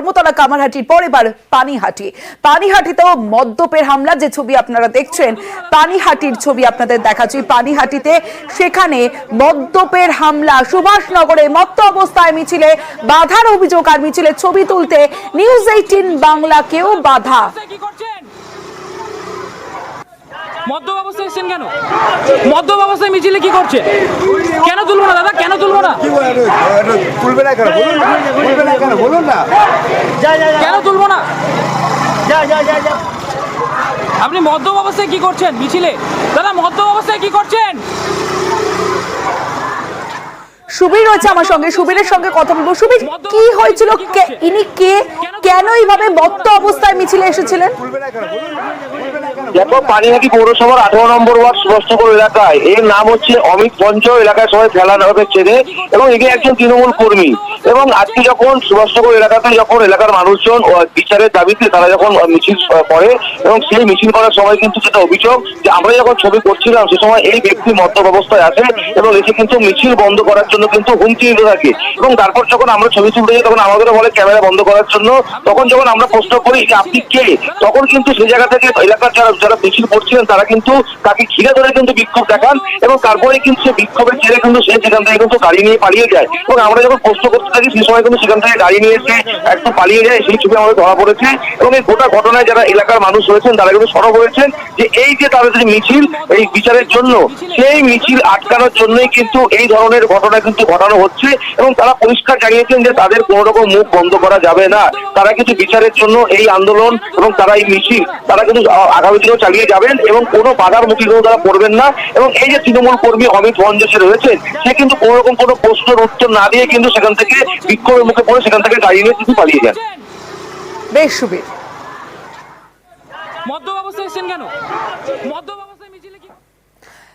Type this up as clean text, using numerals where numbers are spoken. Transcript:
ধর্মতলা কামারহাটির পর এবার পানিহাটিতেও মদ্যপের হামলা। যে ছবি আপনারা দেখছেন পানিহাটির ছবি আপনাদের দেখাচ্ছি। পানিহাটিতে সেখানে মদ্যপের হামলা, সুভাষনগরে মত্ত অবস্থায় মিছিলে বাধার অভিযোগ, আর মিছিলের ছবি তুলতে নিউজ 18 বাংলাকেও বাধা। মদ্য ব্যবস্থা এসেছেন কেন? মদ্য ব্যবস্থায় মিছিলে কি করছে? কেন তুলবো না দাদা, কেন তুলবো না? তুলবে না কেন বলুন না, কেন তুলবো না? আপনি মদ্য ব্যবস্থায় কি করছেন মিছিলে? দাদা মদ্য ব্যবস্থায় কি করছেন? সুবীর রয়েছে আমার সঙ্গে, সুবীরের সঙ্গে কথা বলবো। সুবীর, কি হয়েছিল? ইনি কে, কেন এইভাবে মত্ত অবস্থায় মিছিলে এসেছিলেন? দেখো, পানিহাটি পৌরসভার 18 নম্বর ওয়ার্ড সুভাষনগর এলাকায়, এর নাম হচ্ছে অমিত পঞ্চ। এলাকায় সবাই ফেলানো হবে চেনে, এবং এটি একজন তৃণমূল কর্মী। এবং আজকে যখন সুভাষনগর এলাকাতে যখন এলাকার মানুষজন বিচারের দাবিতে তারা যখন মিছিল করে, এবং সেই মিছিল করার সময় কিন্তু যেটা অভিযোগ যে আমরা যখন ছবি করছিলাম সে সময় এই ব্যক্তি মদ্য অবস্থায় আছে এবং এসে কিন্তু মিছিল বন্ধ করার জন্য কিন্তু হুমকি দিতে থাকে। এবং তারপর যখন আমরা ছবি তুলতে যাই তখন আমাদেরও বলে ক্যামেরা বন্ধ করার জন্য। তখন যখন আমরা প্রশ্ন করি যে আপনি কে, তখন কিন্তু সেই জায়গা থেকে এলাকার যারা মিছিল করছিলেন তারা কিন্তু তাকে ঘিরে ধরে কিন্তু বিক্ষোভ দেখান, এবং তারপরে কিন্তু সে বিক্ষোভের জেরে কিন্তু সে সেখান থেকে কিন্তু গাড়ি নিয়ে পালিয়ে যায়। এবং আমরা যখন প্রশ্ন করতে থাকি সেই সময় কিন্তু সেখান থেকে গাড়ি নিয়ে এসে একদম পালিয়ে যায়। সেই ছবি আমাদের ধরা পড়েছে, এবং এই গোটা ঘটনায় যারা এলাকার মানুষ রয়েছেন তারা কিন্তু সরব হয়েছেন যে এই যে তাদের যে মিছিল এই বিচারের জন্য, সেই মিছিল আটকানোর জন্যই কিন্তু এই ধরনের ঘটনা কিন্তু ঘটানো হচ্ছে। এবং তারা পরিষ্কার জানিয়েছেন যে তাদের কোনো রকম মুখ বন্ধ করা যাবে না। তারা কিন্তু বিচারের জন্য এই আন্দোলন এবং তারা এই মিছিল তারা কিন্তু আগামী দিনেও চালিয়ে যাবেন, এবং কোনো বাধার মুখে কিন্তু তারা পড়বেন না। এবং এই যে তৃণমূল কর্মী অমিত ভঞ্জ যে রয়েছেন, সে কিন্তু কোনো রকম কোনো প্রশ্নের উত্তর না দিয়ে কিন্তু সেখান থেকে বিক্ষোভের মুখে পড়ে সেখান থেকে গাড়ি নিয়ে কিন্তু পালিয়ে যান। বেশ সুবীর। মদ্য ব্যবস্থা এসেছেন কেন? মদ্য